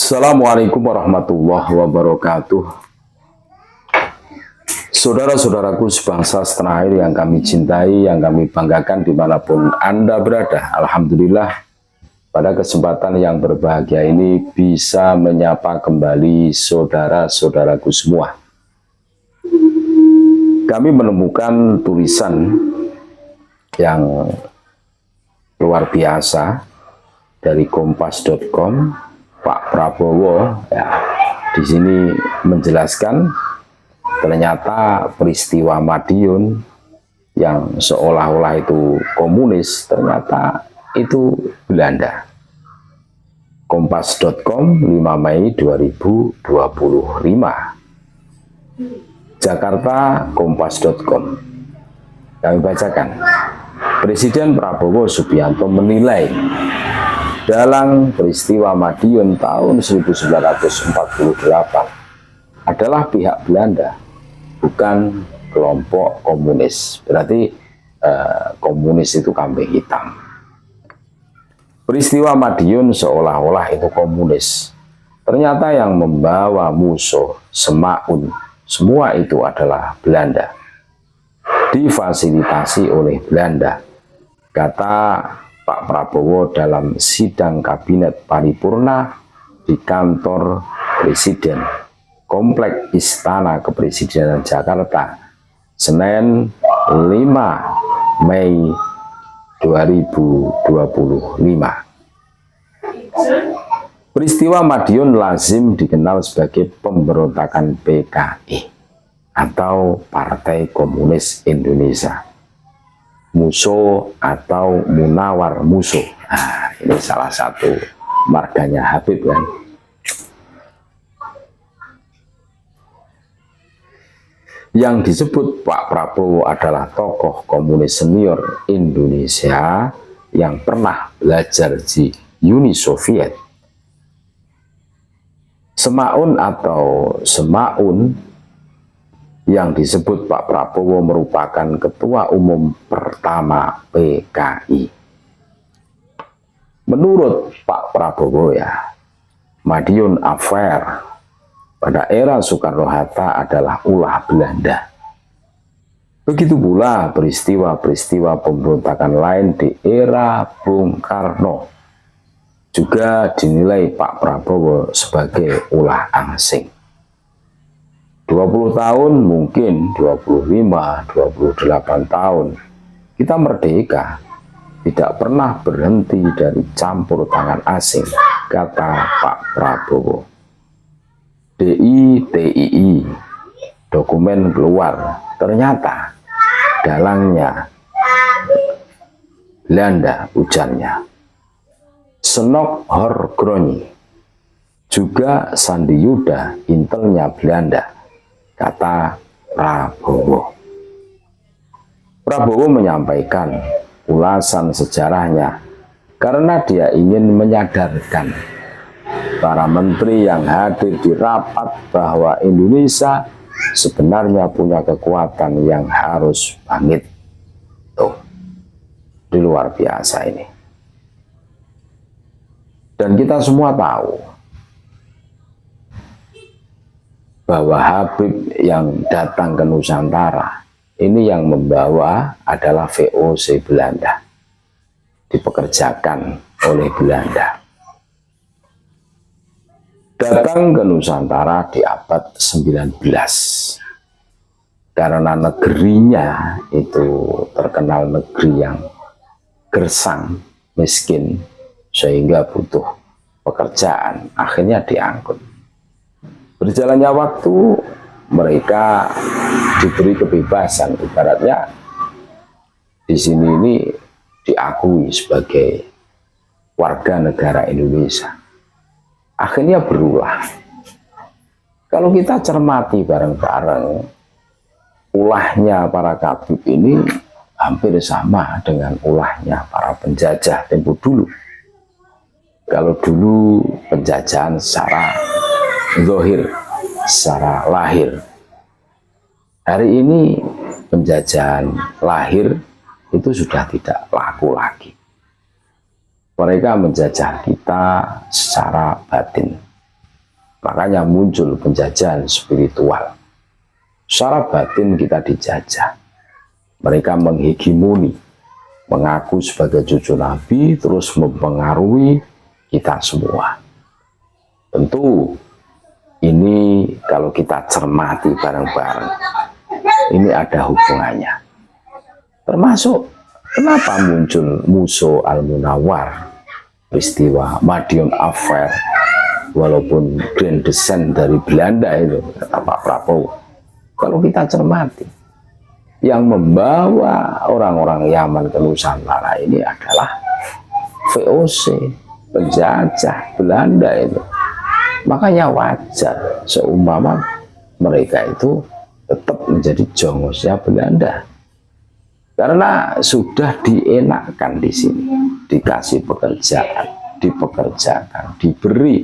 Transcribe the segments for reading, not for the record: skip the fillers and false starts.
Assalamualaikum warahmatullahi wabarakatuh. Saudara-saudaraku sebangsa setanah air yang kami cintai, yang kami banggakan dimanapun Anda berada. Alhamdulillah pada kesempatan yang berbahagia ini bisa menyapa kembali saudara-saudaraku semua. Kami menemukan tulisan yang luar biasa dari kompas.com. Pak Prabowo di sini menjelaskan ternyata peristiwa Madiun yang seolah-olah itu komunis ternyata itu Belanda. Kompas.com 5 Mei 2025. Jakarta, Kompas.com. Kami bacakan. Presiden Prabowo Subianto menilai dalam peristiwa Madiun tahun 1948 adalah pihak Belanda, bukan kelompok komunis. Berarti komunis itu kambing hitam. Peristiwa Madiun seolah-olah itu komunis. Ternyata yang membawa musuh Semaun, semua itu adalah Belanda. Difasilitasi oleh Belanda, kata Pak Prabowo dalam sidang kabinet paripurna di kantor Presiden, Komplek Istana Kepresidenan Jakarta, Senin 5 Mei 2025. Peristiwa Madiun lazim dikenal sebagai pemberontakan PKI atau Partai Komunis Indonesia. Musuh atau Munawar Musuh. Nah, ini salah satu marganya Habib kan. Yang disebut Pak Prabowo adalah tokoh komunis senior Indonesia yang pernah belajar di Uni Soviet. Semaun atau Semaun yang disebut Pak Prabowo merupakan ketua umum pertama PKI. Menurut Pak Prabowo Madiun Affair pada era Soekarno-Hatta adalah ulah Belanda. Begitu pula peristiwa-peristiwa pemberontakan lain di era Bung Karno juga dinilai Pak Prabowo sebagai ulah asing. 20 tahun mungkin 25, 28 tahun kita merdeka, tidak pernah berhenti dari campur tangan asing, kata Pak Prabowo. DITII dokumen keluar, ternyata dalangnya Belanda, ujarnya. Senok Horgroni juga Sandi Yuda, intelnya Belanda, kata Prabowo. Prabowo menyampaikan ulasan sejarahnya karena dia ingin menyadarkan para menteri yang hadir di rapat bahwa Indonesia sebenarnya punya kekuatan yang harus bangkit. Tuh, di luar biasa ini. Dan kita semua tahu bahwa Habib yang datang ke Nusantara ini yang membawa adalah VOC Belanda, dipekerjakan oleh Belanda. Datang ke Nusantara di abad 19 karena negerinya itu terkenal negeri yang gersang, miskin, sehingga butuh pekerjaan, akhirnya diangkut. Berjalannya waktu, mereka diberi kebebasan, ibaratnya di sini ini diakui sebagai warga negara Indonesia. Akhirnya berulah. Kalau kita cermati bareng-bareng, ulahnya para Habib ini hampir sama dengan ulahnya para penjajah tempo dulu. Kalau dulu penjajahan secara zahir, secara lahir. Hari ini penjajahan lahir itu sudah tidak laku lagi. Mereka menjajah kita secara batin. Makanya muncul penjajahan spiritual. Secara batin kita dijajah. Mereka menghegemoni, mengaku sebagai cucu Nabi, terus mempengaruhi kita semua. Tentu ini kalau kita cermati bareng-bareng, ini ada hubungannya. Termasuk kenapa muncul Muso Al-Munawwar, peristiwa Madiun Affair, walaupun grand descent dari Belanda itu, kata Pak Prabowo. Kalau kita cermati, yang membawa orang-orang Yaman ke Nusantara ini adalah VOC, penjajah Belanda itu. Makanya wajar seumpama mereka itu tetap menjadi jongosnya Belanda. Karena sudah dienakkan di sini, dikasih pekerjaan, dipekerjakan, diberi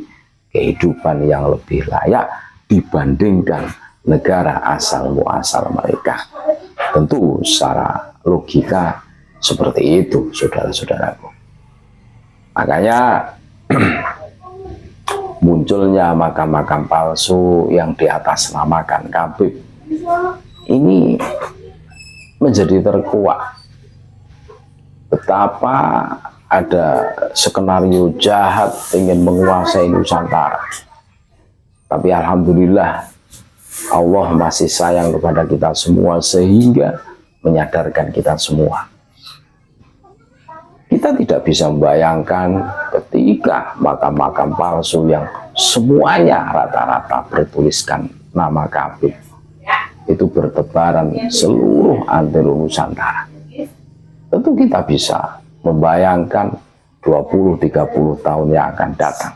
kehidupan yang lebih layak dibandingkan negara asal muasal mereka. Tentu secara logika seperti itu, saudara-saudaraku. Makanya munculnya makam-makam palsu yang diatasnamakan Khabib ini menjadi terkuak. Betapa ada skenario jahat ingin menguasai Nusantara. Tapi alhamdulillah Allah masih sayang kepada kita semua sehingga menyadarkan kita semua. Kita tidak bisa membayangkan ketika makam-makam palsu yang semuanya rata-rata bertuliskan nama Khabib itu bertebaran seluruh antero Nusantara. Tentu kita bisa membayangkan 20-30 tahun yang akan datang.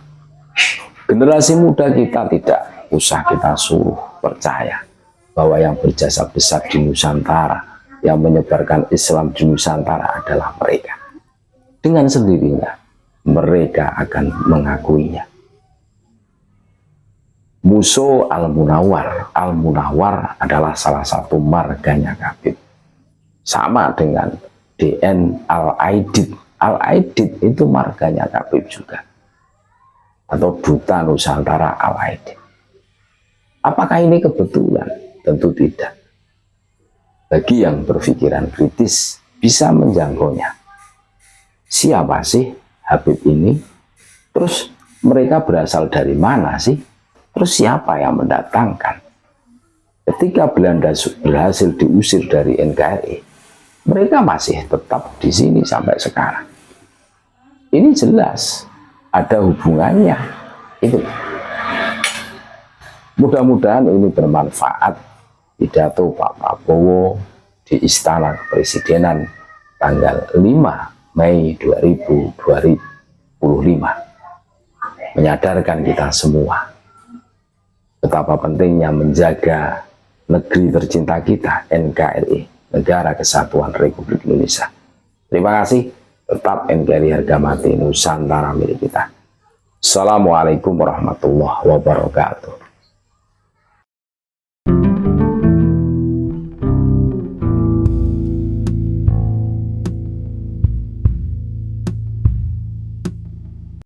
Generasi muda kita tidak usah kita suruh percaya bahwa yang berjasa besar di Nusantara, yang menyebarkan Islam di Nusantara adalah mereka. Dengan sendirinya mereka akan mengakuinya. Muso Al-Munawwar. Al-Munawwar adalah salah satu marganya Khabib. Sama dengan DN Al-Aidid. Al-Aidid itu marganya Khabib juga. Atau Duta Nusantara Al-Aidid. Apakah ini kebetulan? Tentu tidak. Bagi yang berpikiran kritis bisa menjangkaunya. Siapa sih Habib ini? Terus mereka berasal dari mana sih? Terus siapa yang mendatangkan? Ketika Belanda berhasil diusir dari NKRI, mereka masih tetap di sini sampai sekarang. Ini jelas ada hubungannya. Itu. Mudah-mudahan ini bermanfaat. Pidato Pak Prabowo di Istana Kepresidenan tanggal 5 Mei 2025 menyadarkan kita semua betapa pentingnya menjaga negeri tercinta kita, NKRI, Negara Kesatuan Republik Indonesia. Terima kasih. Tetap NKRI harga mati, Nusantara milik kita. Assalamualaikum warahmatullahi wabarakatuh.